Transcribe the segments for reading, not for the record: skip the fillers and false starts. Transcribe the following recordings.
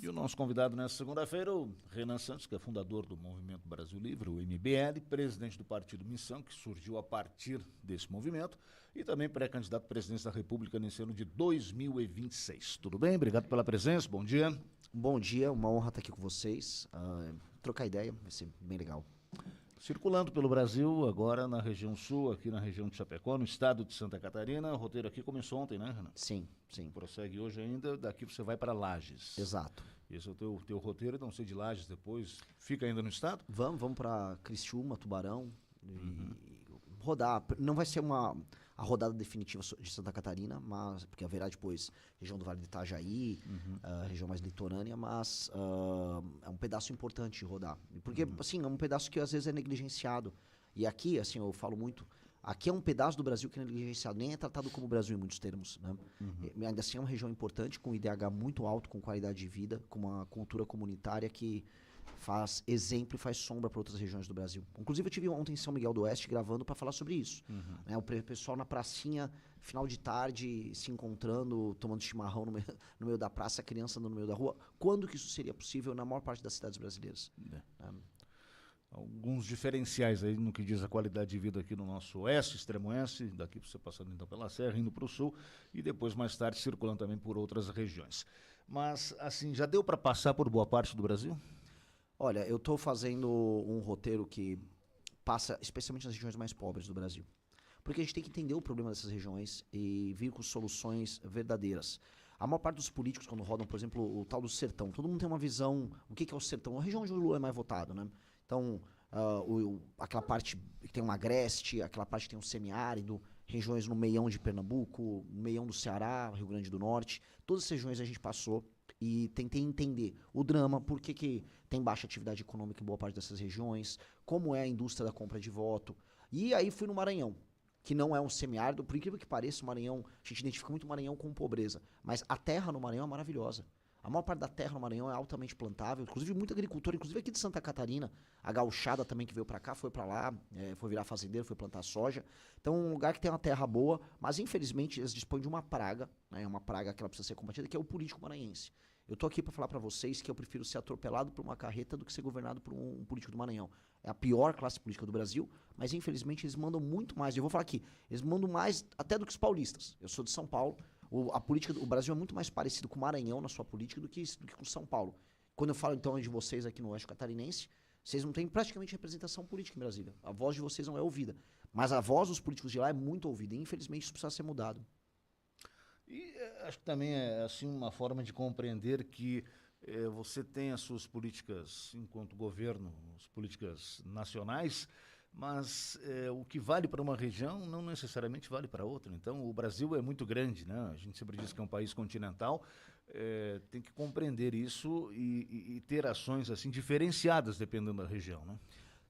E o nosso convidado nessa segunda-feira, o Renan Santos, que é fundador do Movimento Brasil Livre, o MBL, presidente do Partido Missão, que surgiu a partir desse movimento, e também pré-candidato à presidência da República nesse ano de 2026. Tudo bem? Obrigado pela presença, bom dia. Bom dia, uma honra estar aqui com vocês. Trocar ideia, vai ser bem legal. Circulando pelo Brasil, agora na região sul, aqui na região de Chapecó, no estado de Santa Catarina. O roteiro aqui começou ontem, né, Renan? Sim. Prossegue hoje ainda, daqui você vai para Lages. Exato. Esse é o teu roteiro, então você de Lages depois fica ainda no estado? Vamos para Criciúma, Tubarão e rodar. Não vai ser a rodada definitiva de Santa Catarina, mas porque haverá depois região do Vale do Itajaí, região mais litorânea, mas é um pedaço importante de rodar. Porque, assim, é um pedaço que às vezes é negligenciado. E aqui, assim, eu falo muito, aqui é um pedaço do Brasil que é negligenciado, nem é tratado como Brasil em muitos termos, né? Ainda assim é uma região importante, com IDH muito alto, com qualidade de vida, com uma cultura comunitária que faz exemplo e faz sombra para outras regiões do Brasil. Inclusive eu tive ontem em São Miguel do Oeste gravando para falar sobre isso. Né? O pessoal na pracinha, final de tarde, se encontrando, tomando chimarrão no meio da praça, a criança andando no meio da rua. Quando que isso seria possível na maior parte das cidades brasileiras? Alguns diferenciais aí no que diz a qualidade de vida aqui no nosso oeste, extremo oeste, daqui você passando então pela Serra, indo para o sul e depois mais tarde circulando também por outras regiões. Mas assim, já deu para passar por boa parte do Brasil? Olha, eu estou fazendo um roteiro que passa especialmente nas regiões mais pobres do Brasil. Porque a gente tem que entender o problema dessas regiões e vir com soluções verdadeiras. A maior parte dos políticos, quando rodam, por exemplo, o tal do sertão, todo mundo tem uma visão, o que é o sertão? A região onde o Lula é mais votado, né? Então, aquela parte que tem um agreste, aquela parte que tem um semiárido, regiões no meião de Pernambuco, no meião do Ceará, Rio Grande do Norte, todas as regiões a gente passou e tentei entender o drama, por que tem baixa atividade econômica em boa parte dessas regiões, como é a indústria da compra de voto. E aí fui no Maranhão, que não é um semiárido, por incrível que pareça, o Maranhão, a gente identifica muito o Maranhão com pobreza, mas a terra no Maranhão é maravilhosa. A maior parte da terra no Maranhão é altamente plantável, inclusive muito agricultor, inclusive aqui de Santa Catarina, a gauchada também que veio para cá, foi para lá, foi virar fazendeiro, foi plantar soja. Então um lugar que tem uma terra boa, mas infelizmente eles dispõem de uma praga, né, uma praga que ela precisa ser combatida, que é o político maranhense. Eu tô aqui para falar para vocês que eu prefiro ser atropelado por uma carreta do que ser governado por um político do Maranhão. É a pior classe política do Brasil, mas infelizmente eles mandam muito mais. Eu vou falar aqui, eles mandam mais até do que os paulistas. Eu sou de São Paulo. A política do Brasil é muito mais parecido com o Maranhão na sua política do que com São Paulo. Quando eu falo então de vocês aqui no Oeste Catarinense, vocês não têm praticamente representação política em Brasília. A voz de vocês não é ouvida. Mas a voz dos políticos de lá é muito ouvida. E infelizmente isso precisa ser mudado. E acho que também é assim uma forma de compreender que você tem as suas políticas enquanto governo, as políticas nacionais, mas o que vale para uma região não necessariamente vale para outra. Então o Brasil é muito grande, né? A gente sempre diz que é um país continental, tem que compreender isso e ter ações assim diferenciadas dependendo da região, né?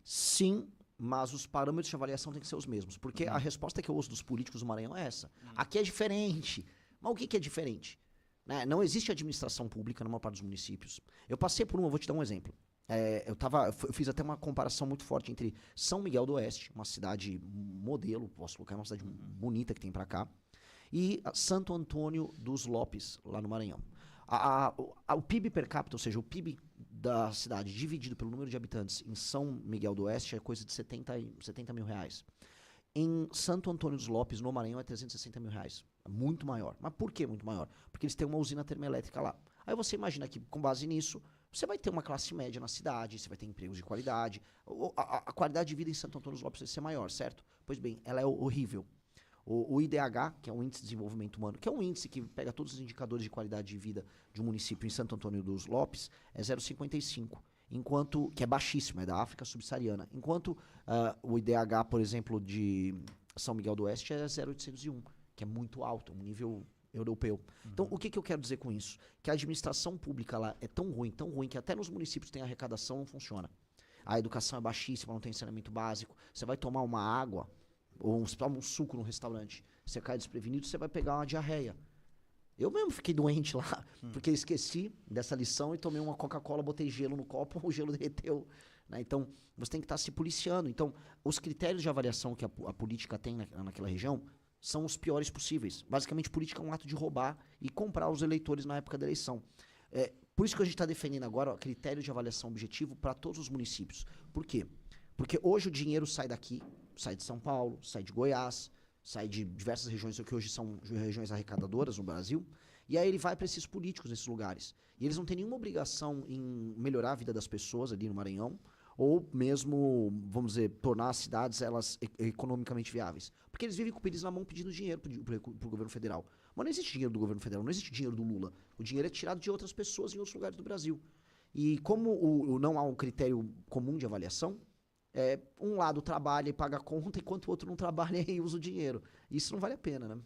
Sim, mas os parâmetros de avaliação têm que ser os mesmos, porque a resposta que eu ouço dos políticos do Maranhão é essa. Aqui é diferente. Mas o que é diferente? Né? Não existe administração pública na maior parte dos municípios. Eu passei por vou te dar um exemplo. Eu fiz até uma comparação muito forte entre São Miguel do Oeste, uma cidade modelo, posso colocar, uma cidade bonita que tem pra cá, e Santo Antônio dos Lopes, lá no Maranhão. O PIB per capita, ou seja, o PIB da cidade dividido pelo número de habitantes em São Miguel do Oeste é coisa de 70 mil reais. Em Santo Antônio dos Lopes, no Maranhão, é 360 mil reais. É muito maior. Mas por que muito maior? Porque eles têm uma usina termoelétrica lá. Aí você imagina que, com base nisso, você vai ter uma classe média na cidade, você vai ter empregos de qualidade. A qualidade de vida em Santo Antônio dos Lopes vai ser maior, certo? Pois bem, ela é horrível. O IDH, que é o Índice de Desenvolvimento Humano, que é um índice que pega todos os indicadores de qualidade de vida de um município em Santo Antônio dos Lopes, é 0,55. Enquanto, que é baixíssimo, é da África subsaariana. Enquanto o IDH, por exemplo, de São Miguel do Oeste é 0,801, que é muito alto, um nível europeu. Então, o que eu quero dizer com isso? Que a administração pública lá é tão ruim, que até nos municípios tem arrecadação, não funciona. A educação é baixíssima, não tem saneamento básico. Você vai tomar uma água ou um suco no restaurante, você cai desprevenido, você vai pegar uma diarreia. Eu mesmo fiquei doente lá, porque esqueci dessa lição e tomei uma Coca-Cola, botei gelo no copo, o gelo derreteu. Né? Então, você tem que estar se policiando. Então, os critérios de avaliação que a política tem naquela região são os piores possíveis. Basicamente, política é um ato de roubar e comprar os eleitores na época da eleição. Por isso que a gente está defendendo agora ó, critério de avaliação objetivo para todos os municípios. Por quê? Porque hoje o dinheiro sai daqui, sai de São Paulo, sai de Goiás, sai de diversas regiões que hoje são regiões arrecadadoras no Brasil, e aí ele vai para esses políticos nesses lugares. E eles não têm nenhuma obrigação em melhorar a vida das pessoas ali no Maranhão, ou mesmo, vamos dizer, tornar as cidades elas economicamente viáveis. Porque eles vivem com o pires na mão pedindo dinheiro para o governo federal. Mas não existe dinheiro do governo federal, não existe dinheiro do Lula. O dinheiro é tirado de outras pessoas em outros lugares do Brasil. E como não há um critério comum de avaliação, um lado trabalha e paga a conta, enquanto o outro não trabalha e usa o dinheiro. Isso não vale a pena, né?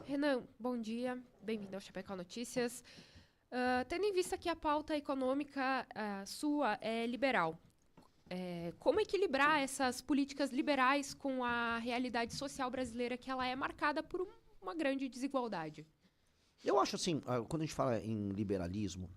Renan, bom dia. Bem-vindo ao Chapecó Notícias. Tendo em vista que a pauta econômica sua é liberal, como equilibrar essas políticas liberais com a realidade social brasileira, que ela é marcada por uma grande desigualdade? Eu acho assim, quando a gente fala em liberalismo,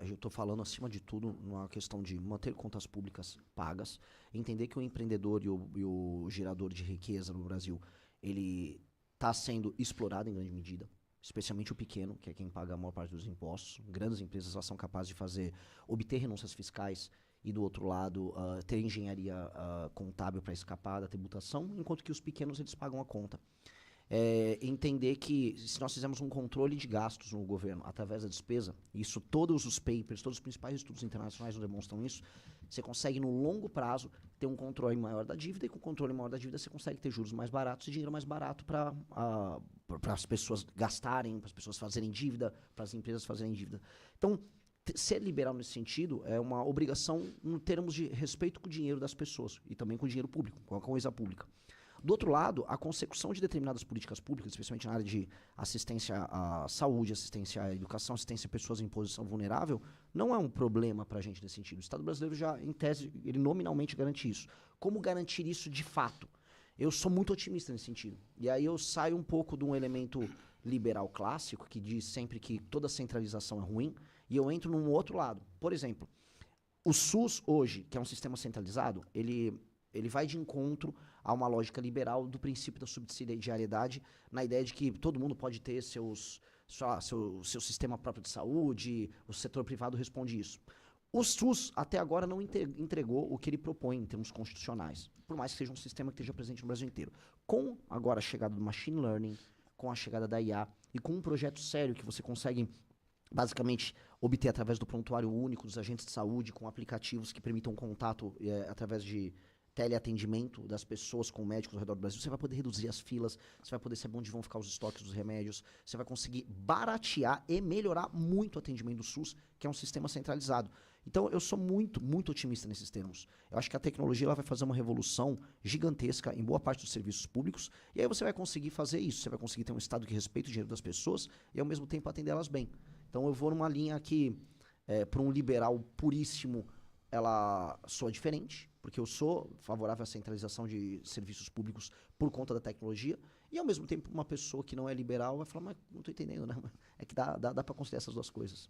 eu estou falando acima de tudo numa questão de manter contas públicas pagas, entender que o empreendedor e o gerador de riqueza no Brasil, ele está sendo explorado em grande medida, especialmente o pequeno, que é quem paga a maior parte dos impostos. Grandes empresas elas são capazes de obter renúncias fiscais e, do outro lado, ter engenharia contábil para escapar da tributação, enquanto que os pequenos eles pagam a conta. Entender que se nós fizermos um controle de gastos no governo através da despesa, isso todos os papers, todos os principais estudos internacionais demonstram isso, você consegue no longo prazo ter um controle maior da dívida, e com o controle maior da dívida você consegue ter juros mais baratos e dinheiro mais barato para as pessoas gastarem, para as pessoas fazerem dívida, para as empresas fazerem dívida. Então, ser liberal nesse sentido é uma obrigação em termos de respeito com o dinheiro das pessoas e também com o dinheiro público, com a coisa pública. Do outro lado, a consecução de determinadas políticas públicas, especialmente na área de assistência à saúde, assistência à educação, assistência a pessoas em posição vulnerável, não é um problema para a gente nesse sentido. O Estado brasileiro já, em tese, ele nominalmente garante isso. Como garantir isso de fato? Eu sou muito otimista nesse sentido. E aí eu saio um pouco de um elemento liberal clássico, que diz sempre que toda centralização é ruim, e eu entro num outro lado. Por exemplo, o SUS hoje, que é um sistema centralizado, ele vai de encontro a uma lógica liberal do princípio da subsidiariedade, na ideia de que todo mundo pode ter seu sistema próprio de saúde, o setor privado responde isso. O SUS, até agora, não entregou o que ele propõe em termos constitucionais, por mais que seja um sistema que esteja presente no Brasil inteiro. Com agora a chegada do machine learning, com a chegada da IA, e com um projeto sério que você consegue basicamente obter através do prontuário único dos agentes de saúde, com aplicativos que permitam contato através de teleatendimento das pessoas com médicos ao redor do Brasil, você vai poder reduzir as filas, você vai poder saber onde vão ficar os estoques dos remédios, você vai conseguir baratear e melhorar muito o atendimento do SUS, que é um sistema centralizado. Então, eu sou muito, muito otimista nesses termos. Eu acho que a tecnologia ela vai fazer uma revolução gigantesca em boa parte dos serviços públicos, e aí você vai conseguir fazer isso, você vai conseguir ter um Estado que respeita o dinheiro das pessoas e, ao mesmo tempo, atender elas bem. Então, eu vou numa linha que, para um liberal puríssimo, ela soa diferente, porque eu sou favorável à centralização de serviços públicos por conta da tecnologia, e ao mesmo tempo uma pessoa que não é liberal vai falar, mas não estou entendendo, né? É que dá para conciliar essas duas coisas.